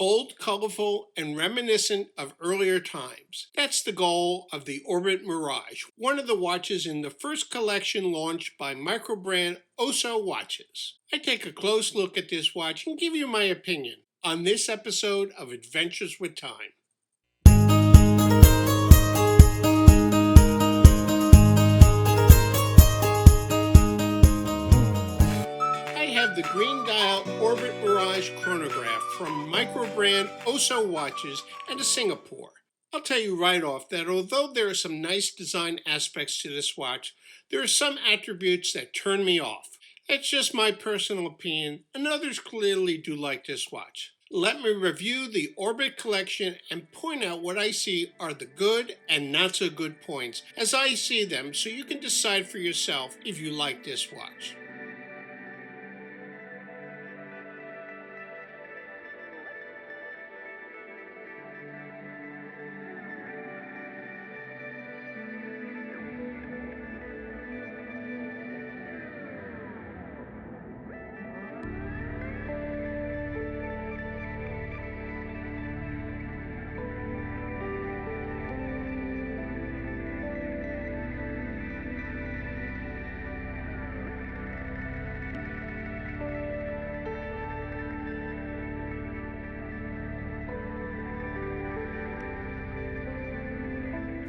Bold, colorful, and reminiscent of earlier times. That's the goal of the Orbit Mirage, one of the watches in the first collection launched by microbrand Oso watches. I take a close look at this watch and give you my opinion on this episode of Adventures with Time. I have the green dial Orbit Mirage Chronograph from microbrand Oso watches out of Singapore. I'll tell you right off that although there are some nice design aspects to this watch, there are some attributes that turn me off. That's just my personal opinion, and others clearly do like this watch. Let me review the Orbit collection and point out what I see are the good and not so good points as I see them, so you can decide for yourself if you like this watch.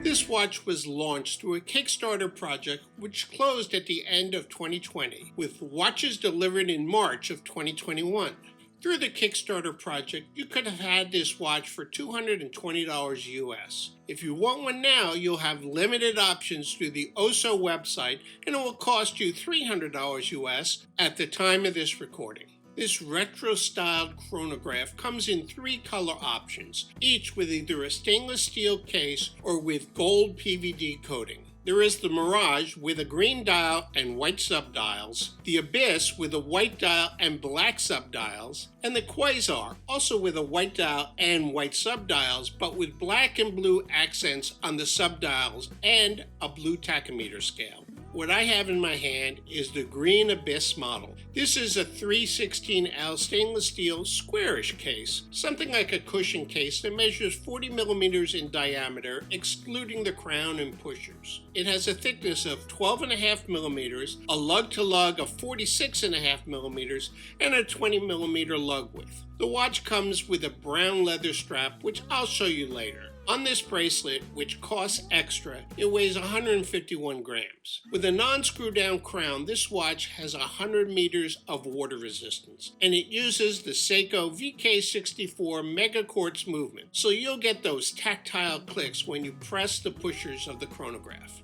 This watch was launched through a Kickstarter project which closed at the end of 2020, with watches delivered in March of 2021. Through the Kickstarter project, you could have had this watch for $220 US. If you want one now, you'll have limited options through the Oso website, and it will cost you $300 US at the time of this recording. This retro-styled chronograph comes in 3 color options, each with either a stainless steel case or with gold PVD coating. There is the Mirage with a green dial and white subdials, the Abyss with a white dial and black subdials, and the Quasar, also with a white dial and white subdials, but with black and blue accents on the subdials and a blue tachometer scale. What I have in my hand is the green Abyss model. This is a 316L stainless steel squarish case, something like a cushion case that measures 40 millimeters in diameter, excluding the crown and pushers. It has a thickness of 12.5 millimeters, a lug-to-lug of 46.5 millimeters, and a 20 millimeter lug width. The watch comes with a brown leather strap, which I'll show you later. On this bracelet, which costs extra, it weighs 151 grams. With a non-screw-down crown, this watch has 100 meters of water resistance, and it uses the Seiko VK64 Mega Quartz movement, so you'll get those tactile clicks when you press the pushers of the chronograph.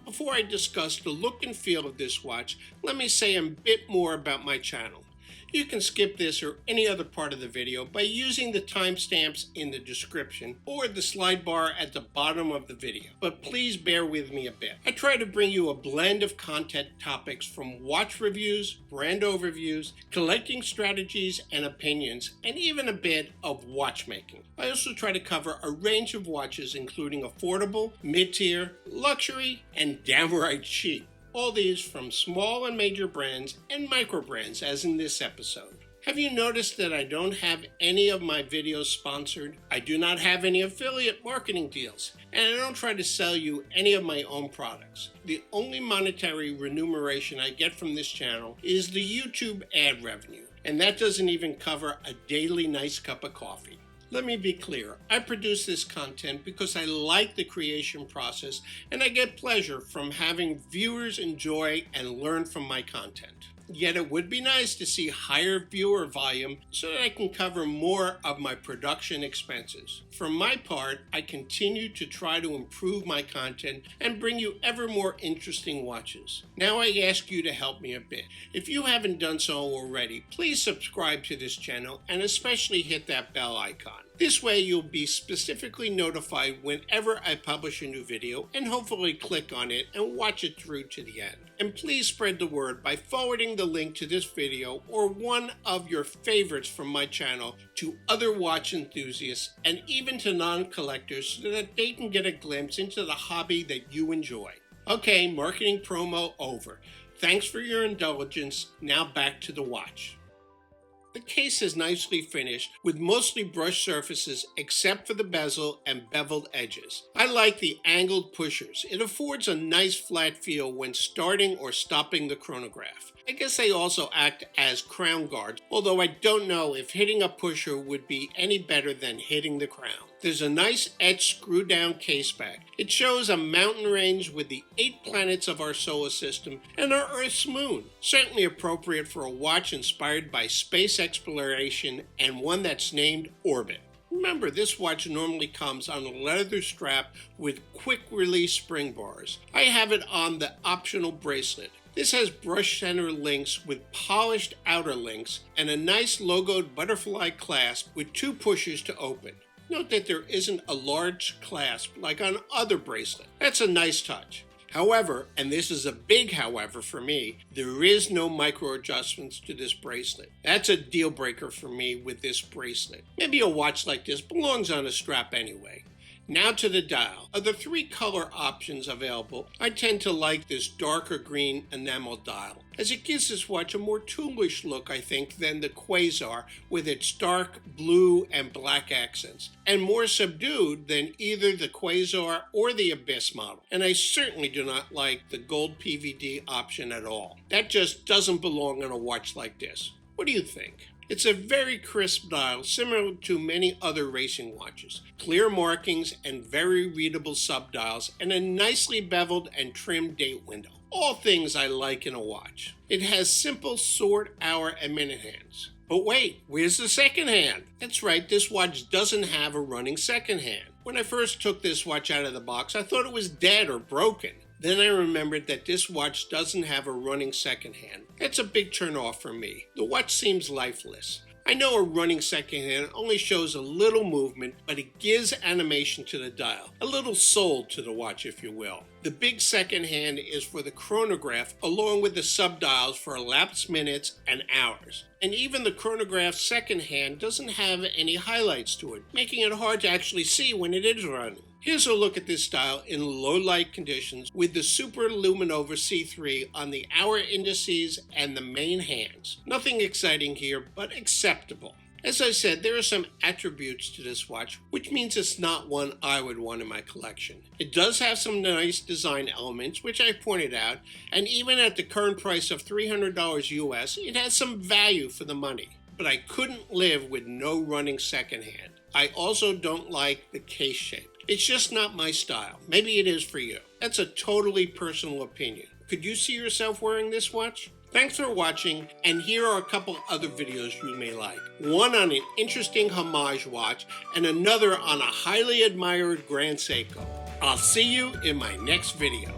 Before I discuss the look and feel of this watch, let me say a bit more about my channel. You can skip this or any other part of the video by using the timestamps in the description or the slide bar at the bottom of the video, but please bear with me a bit. I try to bring you a blend of content topics from watch reviews, brand overviews, collecting strategies and opinions, and even a bit of watchmaking. I also try to cover a range of watches including affordable, mid-tier, luxury, and downright cheap. All these from small and major brands and micro brands, as in this episode. Have you noticed that I don't have any of my videos sponsored? I do not have any affiliate marketing deals, and I don't try to sell you any of my own products. The only monetary remuneration I get from this channel is the YouTube ad revenue, and that doesn't even cover a daily nice cup of coffee. Let me be clear, I produce this content because I like the creation process and I get pleasure from having viewers enjoy and learn from my content. Yet it would be nice to see higher viewer volume so that I can cover more of my production expenses. For my part, I continue to try to improve my content and bring you ever more interesting watches. Now I ask you to help me a bit. If you haven't done so already, please subscribe to this channel and especially hit that bell icon. This way you'll be specifically notified whenever I publish a new video and hopefully click on it and watch it through to the end. And please spread the word by forwarding the link to this video or one of your favorites from my channel to other watch enthusiasts and even to non-collectors so that they can get a glimpse into the hobby that you enjoy. Okay, marketing promo over. Thanks for your indulgence. Now back to the watch. The case is nicely finished with mostly brushed surfaces except for the bezel and beveled edges. I like the angled pushers. It affords a nice flat feel when starting or stopping the chronograph. I guess they also act as crown guards, although I don't know if hitting a pusher would be any better than hitting the crown. There's a nice etched screw-down case back. It shows a mountain range with the 8 planets of our solar system and our Earth's moon. Certainly appropriate for a watch inspired by space exploration and one that's named Orbit. Remember, this watch normally comes on a leather strap with quick-release spring bars. I have it on the optional bracelet. This has brush center links with polished outer links and a nice logoed butterfly clasp with 2 pushers to open. Note that there isn't a large clasp like on other bracelets. That's a nice touch. However, and this is a big however for me, there is no micro adjustments to this bracelet. That's a deal breaker for me with this bracelet. Maybe a watch like this belongs on a strap anyway. Now to the dial. Of the 3 color options available, I tend to like this darker green enamel dial, as it gives this watch a more toolish look, I think, than the Quasar with its dark blue and black accents, and more subdued than either the Quasar or the Abyss model. And I certainly do not like the gold PVD option at all. That just doesn't belong on a watch like this. What do you think? It's a very crisp dial, similar to many other racing watches. Clear markings and very readable subdials, and a nicely beveled and trimmed date window. All things I like in a watch. It has simple sort, hour, and minute hands. But wait, where's the second hand? That's right, this watch doesn't have a running second hand. When I first took this watch out of the box, I thought it was dead or broken. Then I remembered that this watch doesn't have a running second hand. That's a big turn off for me. The watch seems lifeless. I know a running second hand only shows a little movement, but it gives animation to the dial, a little soul to the watch, if you will. The big second hand is for the chronograph, along with the subdials for elapsed minutes and hours. And even the chronograph's second hand doesn't have any highlights to it, making it hard to actually see when it is running. Here's a look at this dial in low light conditions with the Super Luminova C3 on the hour indices and the main hands. Nothing exciting here, but acceptable. As I said, there are some attributes to this watch, which means it's not one I would want in my collection. It does have some nice design elements, which I pointed out, and even at the current price of $300 US, it has some value for the money. But I couldn't live with no running second hand. I also don't like the case shape. It's just not my style. Maybe it is for you. That's a totally personal opinion. Could you see yourself wearing this watch? Thanks for watching, and here are a couple other videos you may like. One on an interesting homage watch, and another on a highly admired Grand Seiko. I'll see you in my next video.